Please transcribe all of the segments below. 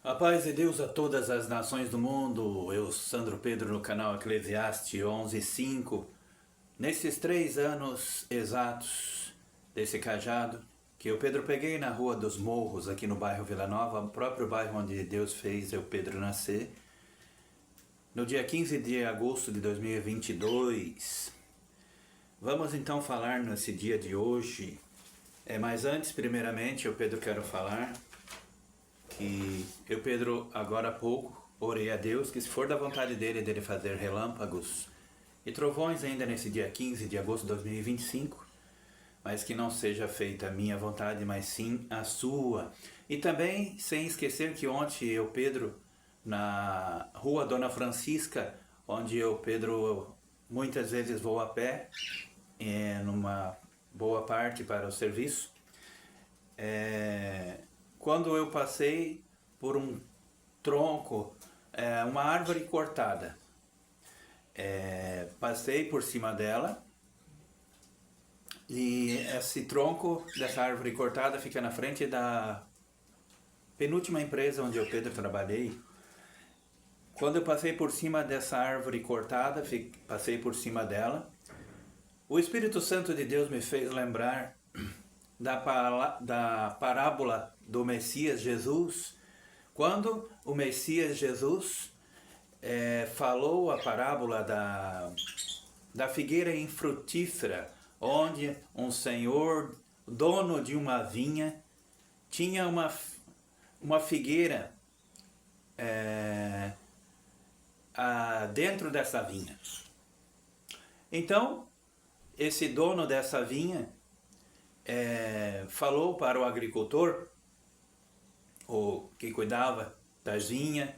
A paz de Deus a todas as nações do mundo. Eu, Sandro Pedro, no canal Eclesiastes 11:5. Nesses 3 anos exatos desse cajado, que eu, Pedro, peguei na Rua dos Morros, aqui no bairro Vila Nova, o próprio bairro onde Deus fez eu, Pedro, nascer, no dia 15 de agosto de 2022. Vamos então falar nesse dia de hoje. Mas antes, primeiramente, eu, Pedro, quero falar que eu, Pedro, agora há pouco, orei a Deus que, se for da vontade dele fazer relâmpagos e trovões ainda nesse dia 15 de agosto de 2025, mas que não seja feita a minha vontade, mas sim a sua. E também, sem esquecer que ontem eu, Pedro, na Rua Dona Francisca, onde eu, Pedro, muitas vezes vou a pé, numa boa parte para o serviço, quando eu passei por um tronco, uma árvore cortada, passei por cima dela, e esse tronco dessa árvore cortada fica na frente da penúltima empresa onde eu, Pedro, trabalhei. Quando eu passei por cima dessa árvore cortada, passei por cima dela, o Espírito Santo de Deus me fez lembrar da parábola do Messias Jesus, quando o Messias Jesus falou a parábola da figueira infrutífera, onde um senhor, dono de uma vinha, tinha uma figueira dentro dessa vinha. Então, esse dono dessa vinha falou para o agricultor, o que cuidava das vinhas,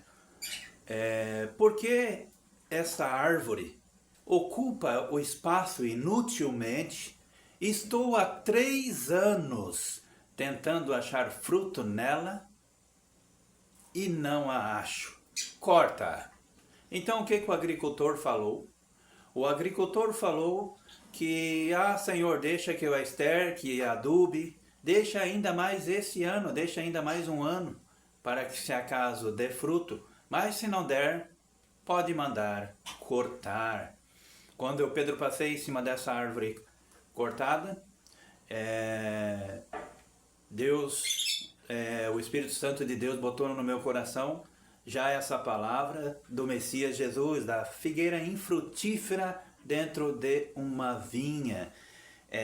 por que essa árvore ocupa o espaço inutilmente? Estou há 3 anos tentando achar fruto nela e não a acho. Corta-a. Então o que o agricultor falou? O agricultor falou que, Senhor, deixa que eu a esterque, adube, deixa ainda mais esse ano, deixa ainda mais um ano, para que, se acaso dê fruto, mas se não der, pode mandar cortar. Quando eu, Pedro, passei em cima dessa árvore cortada, Deus, o Espírito Santo de Deus botou no meu coração já essa palavra do Messias Jesus, da figueira infrutífera dentro de uma vinha.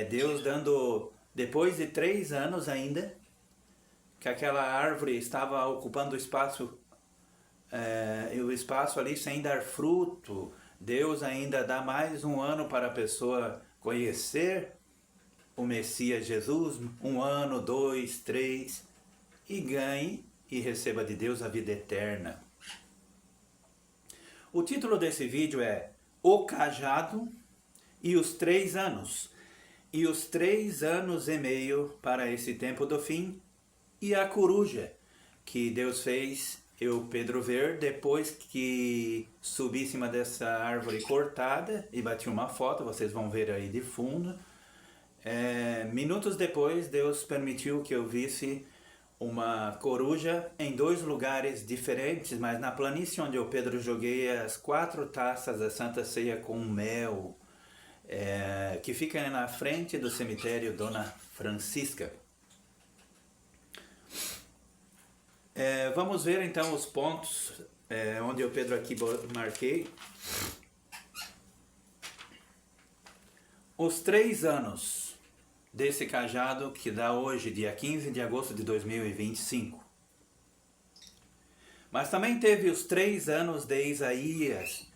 Deus dando, depois de 3 anos ainda, que aquela árvore estava ocupando o espaço ali sem dar fruto, Deus ainda dá mais um ano para a pessoa conhecer o Messias Jesus, 1 ano, 2, 3, e ganhe e receba de Deus a vida eterna. O título desse vídeo é O Cajado e os 3 anos, e os 3 anos e meio para esse tempo do fim, e a coruja que Deus fez eu, Pedro, ver depois que subi em cima dessa árvore cortada e bati uma foto, vocês vão ver aí de fundo. Minutos depois, Deus permitiu que eu visse uma coruja em 2 lugares diferentes, mas na planície onde eu, Pedro, joguei as 4 taças da Santa Ceia com mel, que fica na frente do cemitério Dona Francisca. Vamos ver então os pontos onde eu, Pedro, aqui marquei. Os 3 anos desse cajado que dá hoje, dia 15 de agosto de 2025. Mas também teve os 3 anos de Isaías,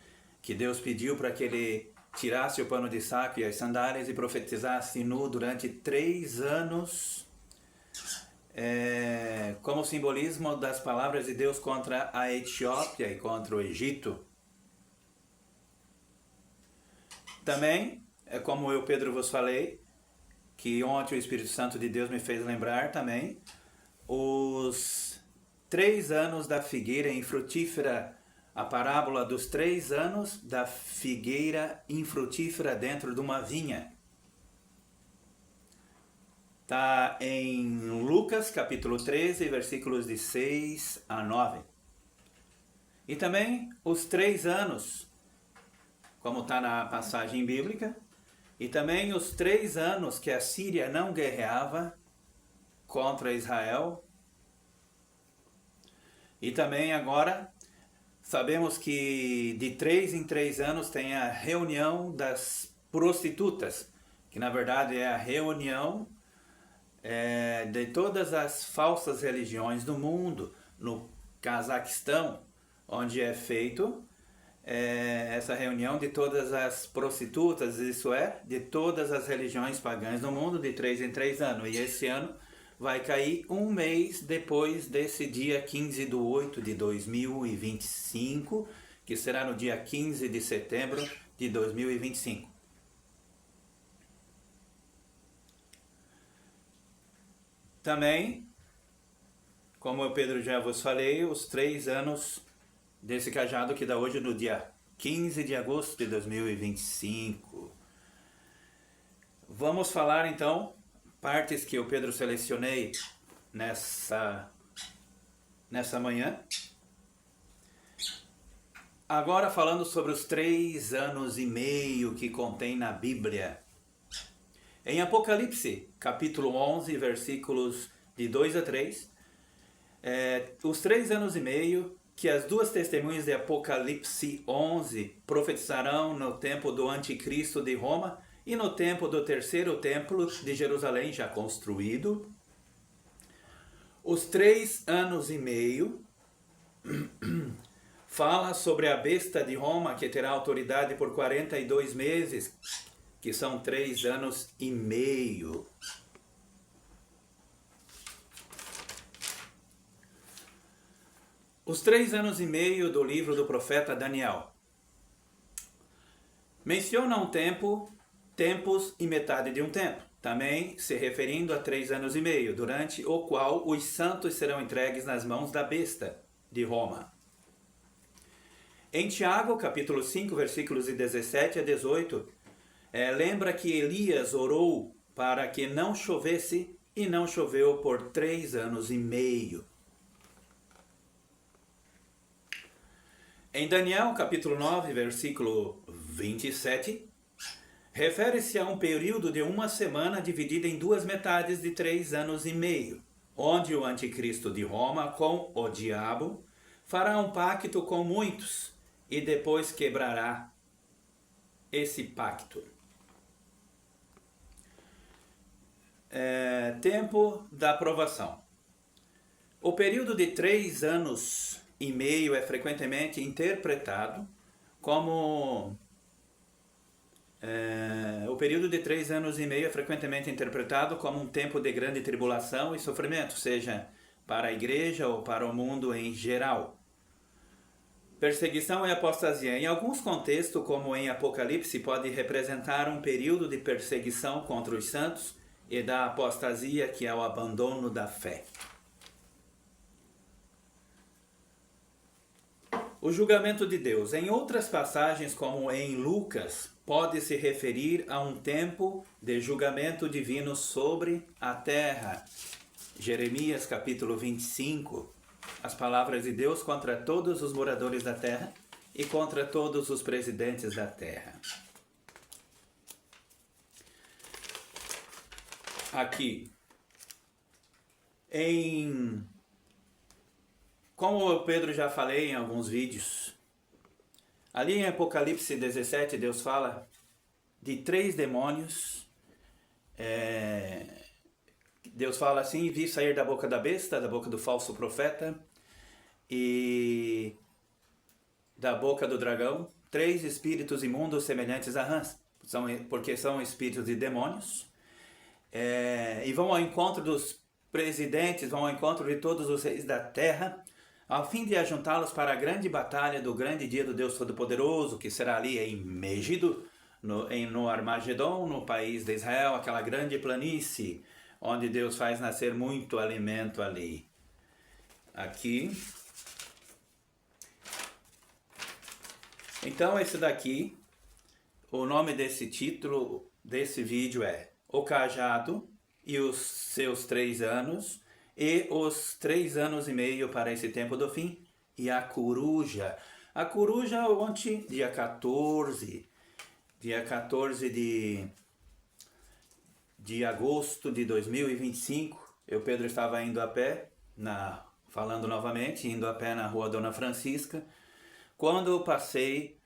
que Deus pediu para que ele tirasse o pano de saco e as sandálias e profetizasse nu durante 3 anos, como simbolismo das palavras de Deus contra a Etiópia e contra o Egito. Também, como eu, Pedro, vos falei, que ontem o Espírito Santo de Deus me fez lembrar também, os 3 anos da figueira infrutífera, a parábola dos 3 anos da figueira infrutífera dentro de uma vinha. Está em Lucas, capítulo 13, versículos de 6 a 9. E também os 3 anos, como está na passagem bíblica, e também os 3 anos que a Síria não guerreava contra Israel. E também agora sabemos que de 3 em 3 anos tem a reunião das prostitutas, que na verdade é a reunião de todas as falsas religiões do mundo, no Cazaquistão, onde é feito essa reunião de todas as prostitutas, isso é, de todas as religiões pagãs do mundo, de 3 em 3 anos. E esse ano vai cair um mês depois desse dia 15/8 de 2025, que será no dia 15 de setembro de 2025. Também, como o Pedro já vos falei, os 3 anos desse cajado que dá hoje no dia 15 de agosto de 2025. Vamos falar então partes que o Pedro selecionei nessa manhã. Agora falando sobre os 3 anos e meio que contém na Bíblia. Em Apocalipse, capítulo 11, versículos de 2 a 3, os 3 anos e meio que as 2 testemunhas de Apocalipse 11 profetizarão no tempo do anticristo de Roma e no tempo do terceiro templo de Jerusalém já construído. Os 3 anos e meio fala sobre a besta de Roma que terá autoridade por 42 meses, que são 3 anos e meio. Os 3 anos e meio do livro do profeta Daniel mencionam tempos e metade de um tempo, também se referindo a 3 anos e meio, durante o qual os santos serão entregues nas mãos da besta de Roma. Em Tiago, capítulo 5, versículos de 17 a 18, lembra que Elias orou para que não chovesse e não choveu por 3 anos e meio. Em Daniel, capítulo 9, versículo 27, refere-se a um período de 1 semana dividido em 2 metades de 3 anos e meio, onde o anticristo de Roma com o diabo fará um pacto com muitos e depois quebrará esse pacto. Tempo da aprovação. O período de 3 anos e meio é frequentemente interpretado como um tempo de grande tribulação e sofrimento, seja para a igreja ou para o mundo em geral. Perseguição e apostasia. Em alguns contextos, como em Apocalipse, pode representar um período de perseguição contra os santos e da apostasia, que é o abandono da fé. O julgamento de Deus. Em outras passagens, como em Lucas, pode se referir a um tempo de julgamento divino sobre a terra. Jeremias, capítulo 25, as palavras de Deus contra todos os moradores da terra e contra todos os presidentes da terra. Aqui, como o Pedro já falei em alguns vídeos, ali em Apocalipse 17, Deus fala de 3 demônios. Deus fala assim: vi sair da boca da besta, da boca do falso profeta e da boca do dragão 3 espíritos imundos semelhantes a rãs, porque são espíritos de demônios, e vão ao encontro dos presidentes, vão ao encontro de todos os reis da terra, a fim de ajuntá-los para a grande batalha do grande dia do Deus Todo-Poderoso, que será ali em Megido, no Armagedon, no país de Israel, aquela grande planície, onde Deus faz nascer muito alimento ali. Aqui. Então, esse daqui, o nome desse título desse vídeo é O Cajado e os seus 3 anos, e os 3 anos e meio para esse tempo do fim, e a coruja. A coruja ontem, dia 14 de agosto de 2025, Pedro, estava indo a pé, falando novamente, indo a pé na rua Dona Francisca, quando eu passei,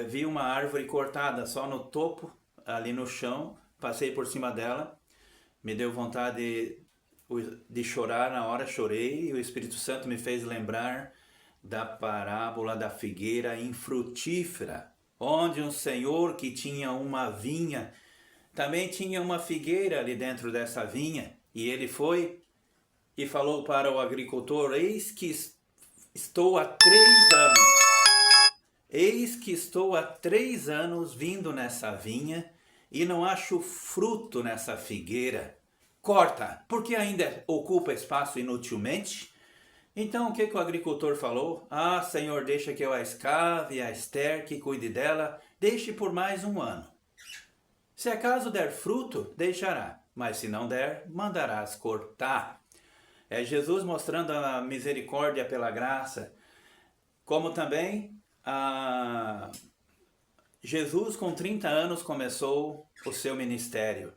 vi uma árvore cortada só no topo, ali no chão, passei por cima dela, me deu vontade de chorar, na hora chorei, e o Espírito Santo me fez lembrar da parábola da figueira infrutífera, onde um senhor que tinha uma vinha, também tinha uma figueira ali dentro dessa vinha, e ele foi e falou para o agricultor: eis que estou há 3 anos, vindo nessa vinha e não acho fruto nessa figueira. Corta, porque ainda ocupa espaço inutilmente. Então o que o agricultor falou? Ah, Senhor, deixa que eu a escave, a esterque, cuide dela, deixe por mais 1 ano. Se acaso der fruto, deixará, mas se não der, mandarás cortar. É Jesus mostrando a misericórdia pela graça, como também Jesus com 30 anos começou o seu ministério.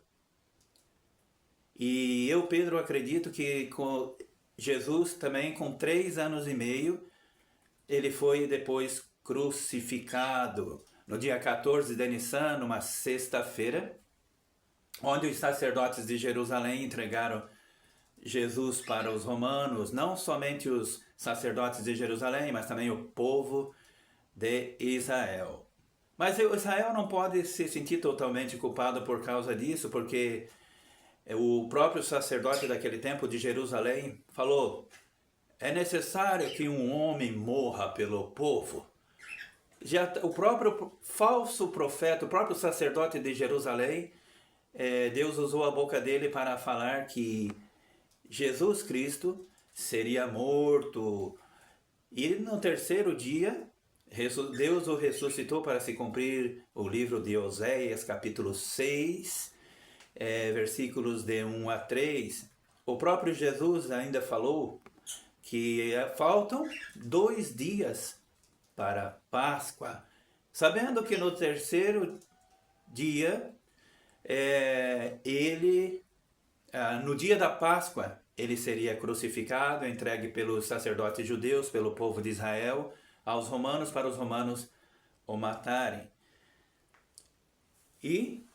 E eu, Pedro, acredito que com Jesus também com 3 anos e meio, ele foi depois crucificado no dia 14 de Nissan, numa sexta-feira, onde os sacerdotes de Jerusalém entregaram Jesus para os romanos, não somente os sacerdotes de Jerusalém, mas também o povo de Israel. Mas Israel não pode se sentir totalmente culpado por causa disso, porque o próprio sacerdote daquele tempo de Jerusalém falou: é necessário que um homem morra pelo povo. Já o próprio falso profeta, o próprio sacerdote de Jerusalém, Deus usou a boca dele para falar que Jesus Cristo seria morto. E no terceiro dia, Deus o ressuscitou para se cumprir o livro de Oséias, capítulo 6, versículos de 1 a 3. O próprio Jesus ainda falou que faltam 2 dias para a Páscoa, sabendo que no terceiro dia, no dia da Páscoa, ele seria crucificado, entregue pelos sacerdotes judeus, pelo povo de Israel, aos romanos, para os romanos o matarem. E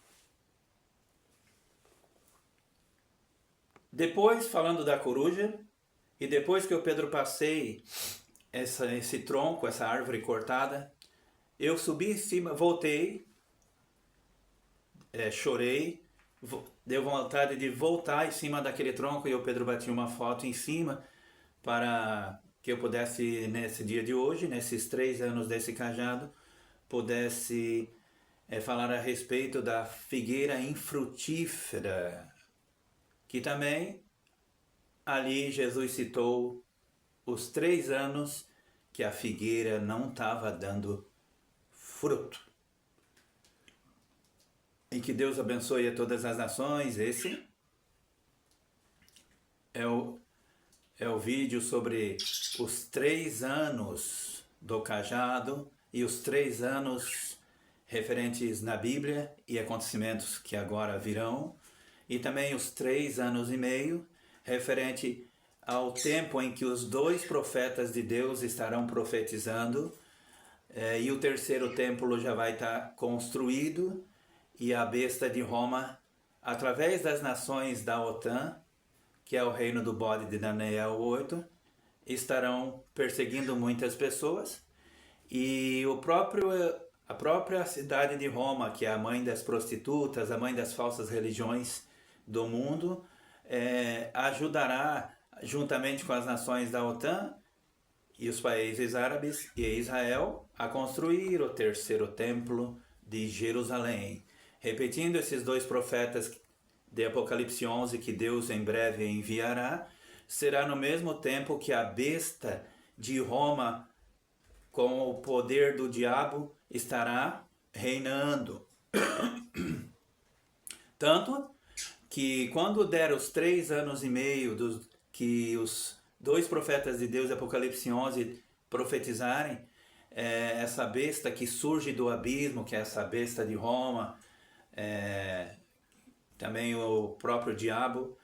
depois, falando da coruja, e depois que eu, Pedro, passei esse tronco, essa árvore cortada, eu subi em cima, voltei, chorei, deu vontade de voltar em cima daquele tronco, e eu, Pedro, bati uma foto em cima para que eu pudesse, nesse dia de hoje, nesses 3 anos desse cajado, pudesse falar a respeito da figueira infrutífera, que também ali Jesus citou os 3 anos que a figueira não estava dando fruto. E que Deus abençoe a todas as nações. Esse é o vídeo sobre os 3 anos do cajado e os 3 anos referentes na Bíblia e acontecimentos que agora virão, e também os 3 anos e meio referente ao tempo em que os 2 profetas de Deus estarão profetizando, e o terceiro templo já vai estar construído, e a besta de Roma, através das nações da OTAN, que é o reino do bode de Daniel 8, estarão perseguindo muitas pessoas, e a própria cidade de Roma, que é a mãe das prostitutas, a mãe das falsas religiões do mundo, ajudará, juntamente com as nações da OTAN e os países árabes e Israel, a construir o terceiro templo de Jerusalém. Repetindo, esses 2 profetas de Apocalipse 11 que Deus em breve enviará, será no mesmo tempo que a besta de Roma, com o poder do diabo, estará reinando. Tanto que quando der os 3 anos e meio que os 2 profetas de Deus, Apocalipse 11, profetizarem, essa besta que surge do abismo, que é essa besta de Roma, também o próprio diabo,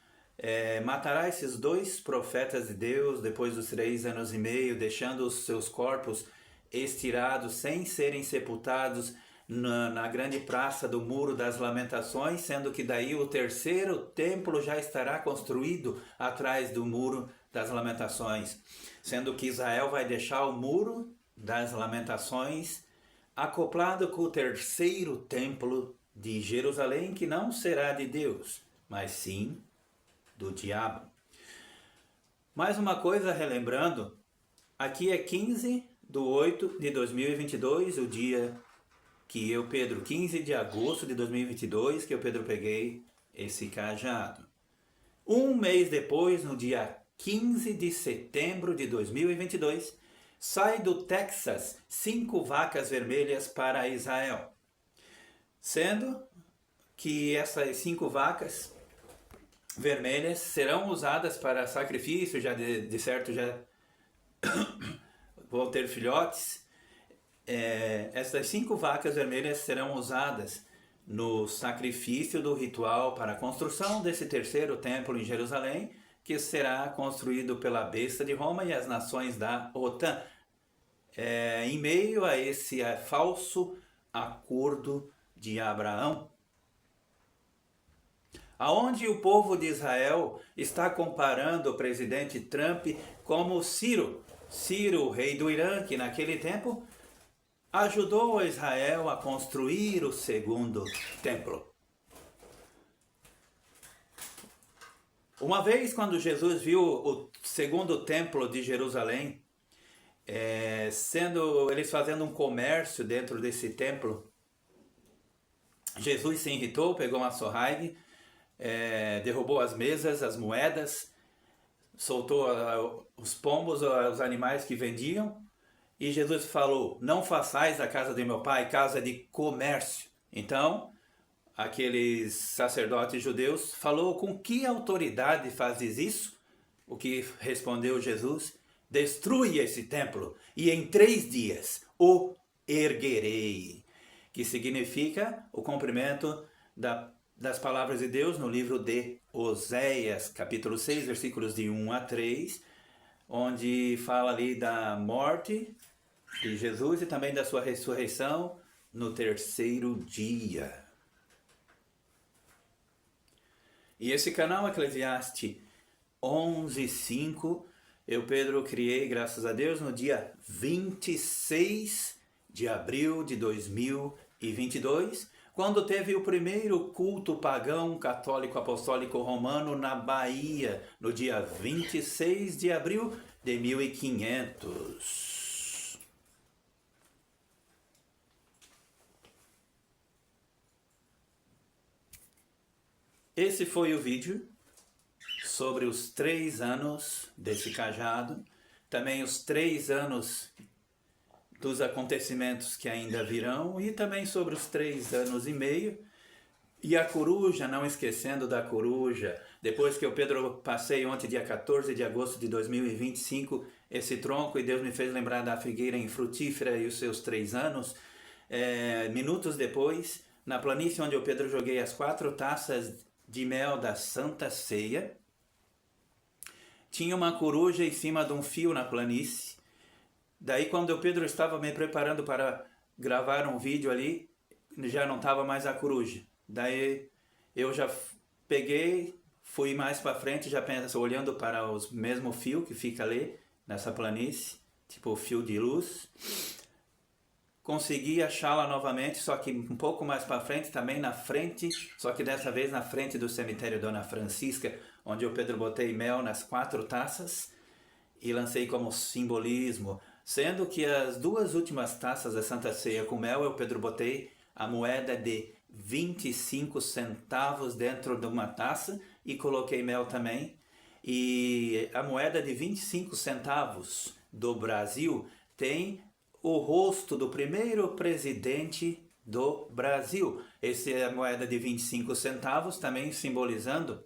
matará esses 2 profetas de Deus depois dos 3 anos e meio, deixando os seus corpos estirados sem serem sepultados na grande praça do Muro das Lamentações, sendo que daí o 3º templo já estará construído atrás do Muro das Lamentações, sendo que Israel vai deixar o Muro das Lamentações acoplado com o 3º templo de Jerusalém, que não será de Deus, mas sim do diabo. Mais uma coisa, relembrando, aqui é 15/8/2022, o dia que eu, Pedro, 15 de agosto de 2022, que eu, Pedro, peguei esse cajado. Um mês depois, no dia 15 de setembro de 2022, sai do Texas 5 vacas vermelhas para Israel. Sendo que essas 5 vacas vermelhas serão usadas para sacrifício, já de certo já vão ter filhotes. Essas 5 vacas vermelhas serão usadas no sacrifício do ritual para a construção desse 3º templo em Jerusalém, que será construído pela besta de Roma e as nações da OTAN, em meio a esse falso acordo de Abraão, aonde o povo de Israel está comparando o presidente Trump como Ciro, o rei do Irã, que naquele tempo ajudou Israel a construir o 2º templo. Uma vez, quando Jesus viu o 2º templo de Jerusalém, eles fazendo um comércio dentro desse templo, Jesus se irritou, pegou uma sorrague, derrubou as mesas, as moedas, soltou os pombos, os animais que vendiam, e Jesus falou: não façais a casa de meu pai casa de comércio. Então, aqueles sacerdotes judeus falou: com que autoridade fazes isso? O que respondeu Jesus: destrui esse templo e em 3 dias o erguerei. Que significa o cumprimento das palavras de Deus no livro de Oséias, capítulo 6, versículos de 1 a 3, onde fala ali da morte de Jesus e também da sua ressurreição no 3º dia. E esse canal Eclesiastes 11:5, eu, Pedro, criei, graças a Deus, no dia 26 de abril de 2022, quando teve o primeiro culto pagão católico apostólico romano na Bahia, no dia 26 de abril de 1500. Esse foi o vídeo sobre os 3 anos desse cajado, também os 3 anos dos acontecimentos que ainda virão e também sobre os 3 anos e meio. E a coruja, não esquecendo da coruja, depois que o Pedro passei ontem, dia 14 de agosto de 2025, esse tronco, e Deus me fez lembrar da figueira infrutífera e os seus 3 anos, minutos depois, na planície onde o Pedro joguei as 4 taças de mel da Santa Ceia, tinha uma coruja em cima de um fio na planície. Daí, quando o Pedro estava me preparando para gravar um vídeo ali, já não estava mais a coruja. Daí eu já peguei, fui mais para frente, já penso, olhando para o mesmo fio que fica ali nessa planície, tipo o fio de luz. Consegui achá-la novamente, só que um pouco mais para frente, também na frente, só que dessa vez na frente do cemitério Dona Francisca, onde o Pedro botei mel nas 4 taças e lancei como simbolismo, sendo que as 2 últimas taças da Santa Ceia com mel, eu, Pedro, botei a moeda de 25 centavos dentro de uma taça e coloquei mel também. E a moeda de 25 centavos do Brasil tem o rosto do primeiro presidente do Brasil. Essa é a moeda de 25 centavos, também simbolizando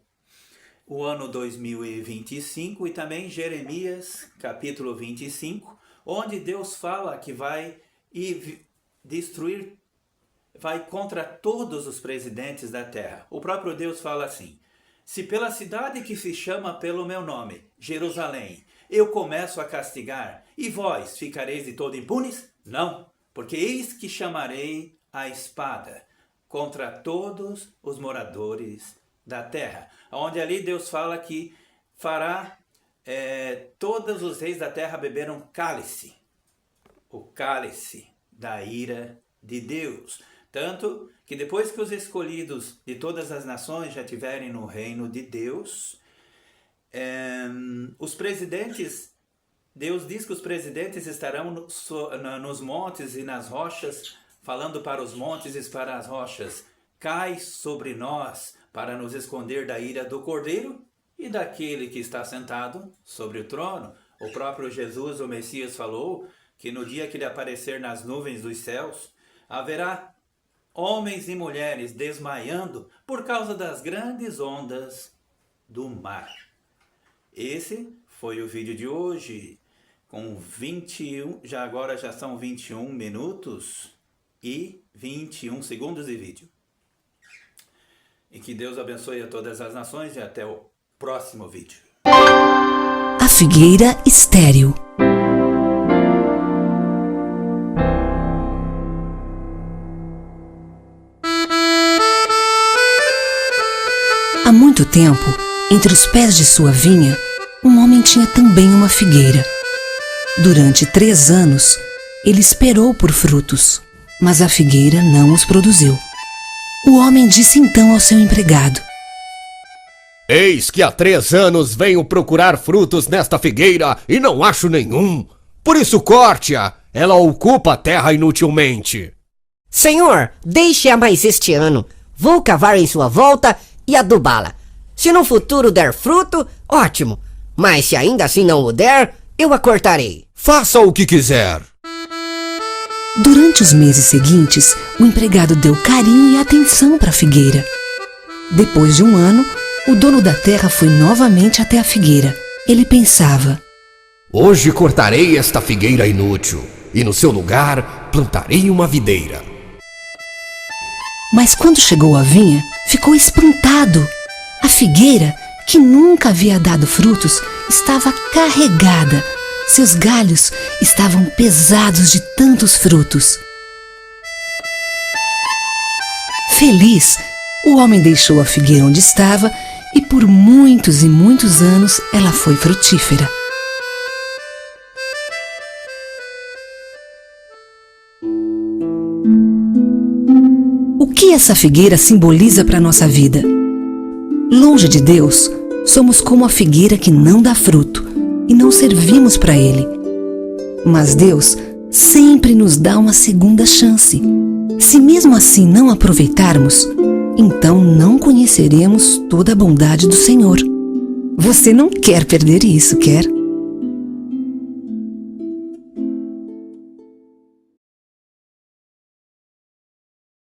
o ano 2025, e também Jeremias, capítulo 25, onde Deus fala que vai destruir, vai contra todos os presidentes da terra. O próprio Deus fala assim: se pela cidade que se chama pelo meu nome, Jerusalém, eu começo a castigar, e vós ficareis de todo impunes? Não, porque eis que chamarei a espada contra todos os moradores da terra. Onde ali Deus fala que fará todos os reis da terra beber um cálice, o cálice da ira de Deus. Tanto que depois que os escolhidos de todas as nações já estiverem no reino de Deus, os presidentes, Deus diz que os presidentes estarão nos montes e nas rochas, falando para os montes e para as rochas: cai sobre nós para nos esconder da ira do Cordeiro e daquele que está sentado sobre o trono. O próprio Jesus, o Messias, falou que no dia que ele aparecer nas nuvens dos céus, haverá homens e mulheres desmaiando por causa das grandes ondas do mar. Esse foi o vídeo de hoje, com 21, agora já são 21 minutos e 21 segundos de vídeo. E que Deus abençoe a todas as nações e até o próximo vídeo. A Figueira Estéril. Há muito tempo, entre os pés de sua vinha, um homem tinha também uma figueira. Durante 3 anos, ele esperou por frutos, mas a figueira não os produziu. O homem disse então ao seu empregado: eis que há 3 anos venho procurar frutos nesta figueira e não acho nenhum. Por isso corte-a, ela ocupa a terra inutilmente. Senhor, deixe-a mais este ano. Vou cavar em sua volta e adubá-la. Se no futuro der fruto, ótimo. Mas se ainda assim não o der, eu a cortarei. Faça o que quiser. Durante os meses seguintes, o empregado deu carinho e atenção para a figueira. Depois de 1 ano, o dono da terra foi novamente até a figueira. Ele pensava: hoje cortarei esta figueira inútil e no seu lugar plantarei uma videira. Mas quando chegou à vinha, ficou espantado. A figueira, que nunca havia dado frutos, estava carregada. Seus galhos estavam pesados de tantos frutos. Feliz, o homem deixou a figueira onde estava e por muitos e muitos anos ela foi frutífera. O que essa figueira simboliza para a nossa vida? Longe de Deus, somos como a figueira que não dá fruto e não servimos para Ele. Mas Deus sempre nos dá uma segunda chance. Se mesmo assim não aproveitarmos, então não conheceremos toda a bondade do Senhor. Você não quer perder isso, quer?